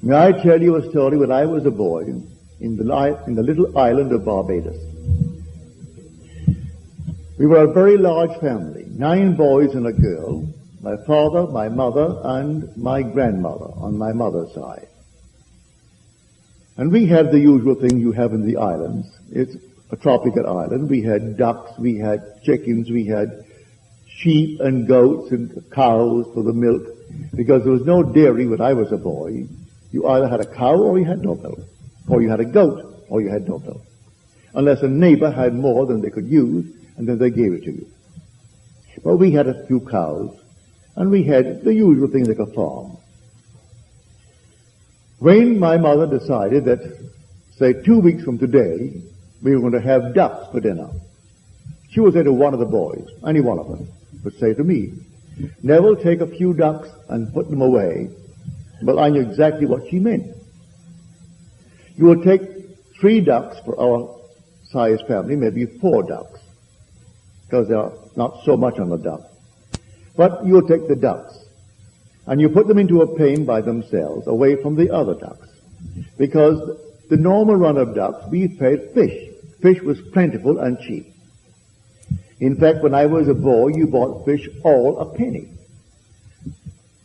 May I tell you a story when I was a boy in the little island of Barbados. We were a very large family, 9 boys and a girl, my father, my mother, and my grandmother on my mother's side. And we had the usual thing you have in the islands. It's a tropical island. We had ducks, we had chickens, we had sheep and goats and cows for the milk, because there was no dairy when I was a boy. You either had a cow or you had no milk, or you had a goat or you had no milk, unless a neighbor had more than they could use, and then they gave it to you. But we had a few cows, and we had the usual thing like a farm. When my mother decided that, say, 2 weeks from today, we were going to have ducks for dinner, she would say to one of the boys, any one of them, would say to me, Neville, take a few ducks and put them away. Well, I knew exactly what she meant. You will take 3 ducks for our size family, maybe 4 ducks, because there are not so much on the duck. But you'll take the ducks, and you put them into a pen by themselves, away from the other ducks. Because the normal run of ducks, we fed fish. Fish was plentiful and cheap. In fact, when I was a boy, you bought fish all a penny.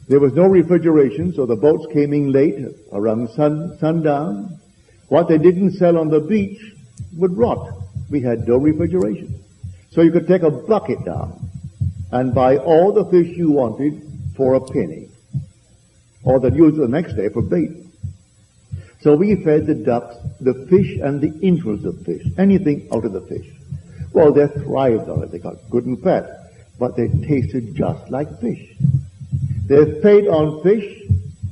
There was no refrigeration, so the boats came in late, around sundown. What they didn't sell on the beach would rot. We had no refrigeration. So you could take a bucket down and buy all the fish you wanted for a penny, or they'd use it the next day for bait. So we fed the ducks the fish and the interest of fish, anything out of the fish. Well, they thrived on it. They got good and fat, but they tasted just like fish. They fed on fish,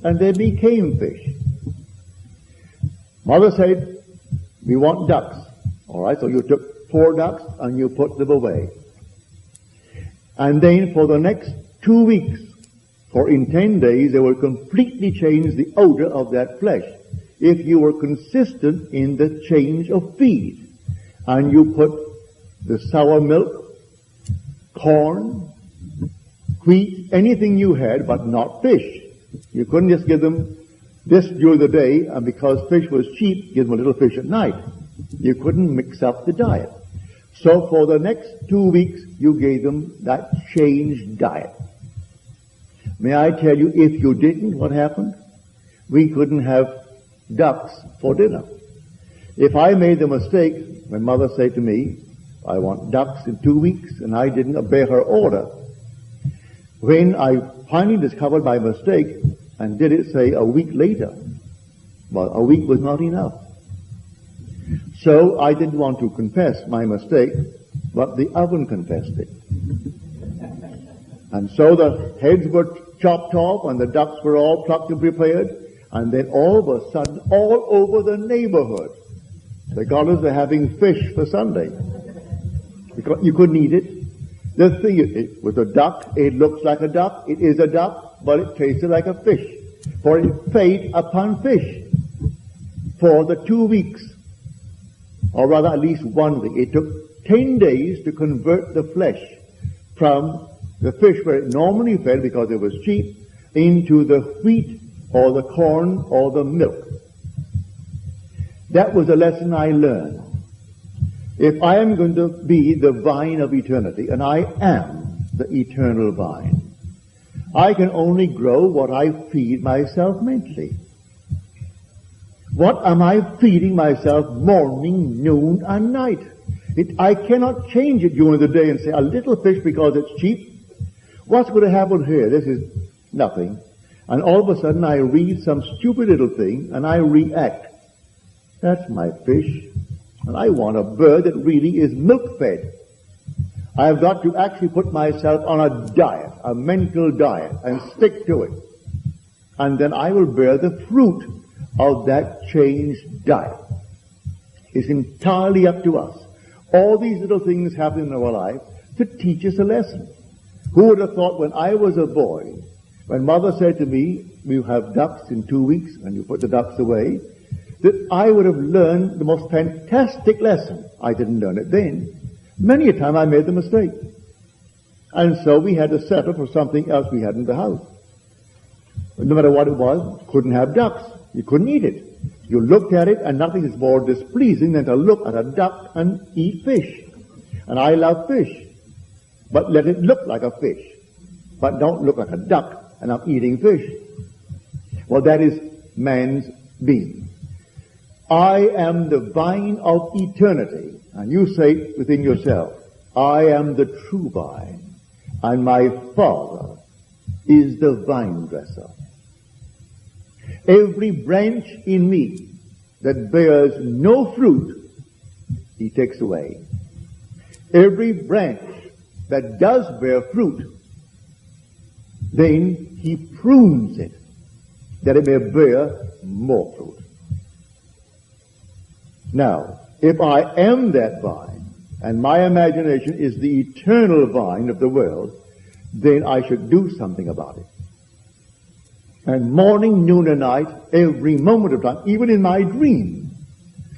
and they became fish. Mother said, we want ducks. All right, so you took 4 ducks and you put them away. And then for the next 2 weeks, for in 10 days, they will completely change the odor of that flesh if you were consistent in the change of feed. And you put the sour milk, corn, wheat, anything you had, but not fish. You couldn't just give them this during the day, and because fish was cheap, give them a little fish at night. You couldn't mix up the diet. So for the next 2 weeks, you gave them that changed diet. May I tell you, if you didn't, what happened? We couldn't have ducks for dinner. If I made the mistake, when Mother said to me, I want ducks in 2 weeks, and I didn't obey her order, when I finally discovered my mistake and did it, say, a week later, well, a week was not enough. So I didn't want to confess my mistake, but the oven confessed it. And so the heads were chopped off and the ducks were all plucked and prepared, and then all of a sudden, all over the neighborhood, the Goddards were having fish for Sunday. Because you couldn't eat it. The thing, it was a duck, it looks like a duck, it is a duck, but it tasted like a fish. For it fed upon fish for the 2 weeks. Or rather, at least 1 week. It took 10 days to convert the flesh from the fish where it normally fed because it was cheap into the wheat or the corn or the milk. That was a lesson I learned. If I am going to be the vine of eternity, and I am the eternal vine, I can only grow what I feed myself mentally. What am I feeding myself morning, noon, and night? I cannot change it during the day and say, a little fish because it's cheap. What's going to happen here? This is nothing. And all of a sudden I read some stupid little thing and I react. That's my fish. And I want a bird that really is milk-fed. I've got to actually put myself on a diet, a mental diet, and stick to it. And then I will bear the fruit of that changed diet. It's entirely up to us. All these little things happen in our life to teach us a lesson. Who would have thought when I was a boy, when Mother said to me, you have ducks in 2 weeks, and you put the ducks away, that I would have learned the most fantastic lesson. I didn't learn it then. Many a time I made the mistake. And so we had to settle for something else we had in the house. No matter what it was, couldn't have ducks. You couldn't eat it. You looked at it, and nothing is more displeasing than to look at a duck and eat fish. And I love fish. But let it look like a fish. But don't look like a duck, and I'm eating fish. Well, that is man's being. I am the vine of eternity. And you say within yourself, I am the true vine, and my Father is the vine dresser. Every branch in me that bears no fruit, he takes away. Every branch that does bear fruit, then he prunes it, that it may bear more fruit. Now, if I am that vine, and my imagination is the eternal vine of the world, then I should do something about it. And morning, noon, and night, every moment of time, even in my dream,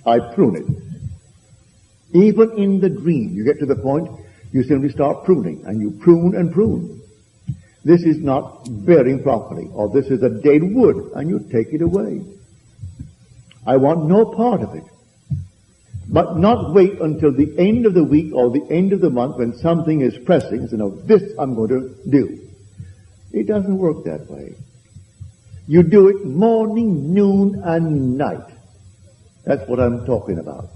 I prune it. Even in the dream, you get to the point, you simply start pruning, and you prune and prune. This is not bearing properly, or this is a dead wood, and you take it away. I want no part of it. But not wait until the end of the week or the end of the month when something is pressing and say, no, this I'm going to do. It doesn't work that way. You do it morning, noon, and night. That's what I'm talking about.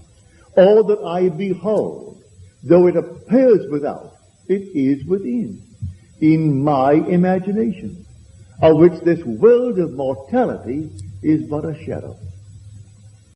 All that I behold, though it appears without, it is within, in my imagination, of which this world of mortality is but a shadow.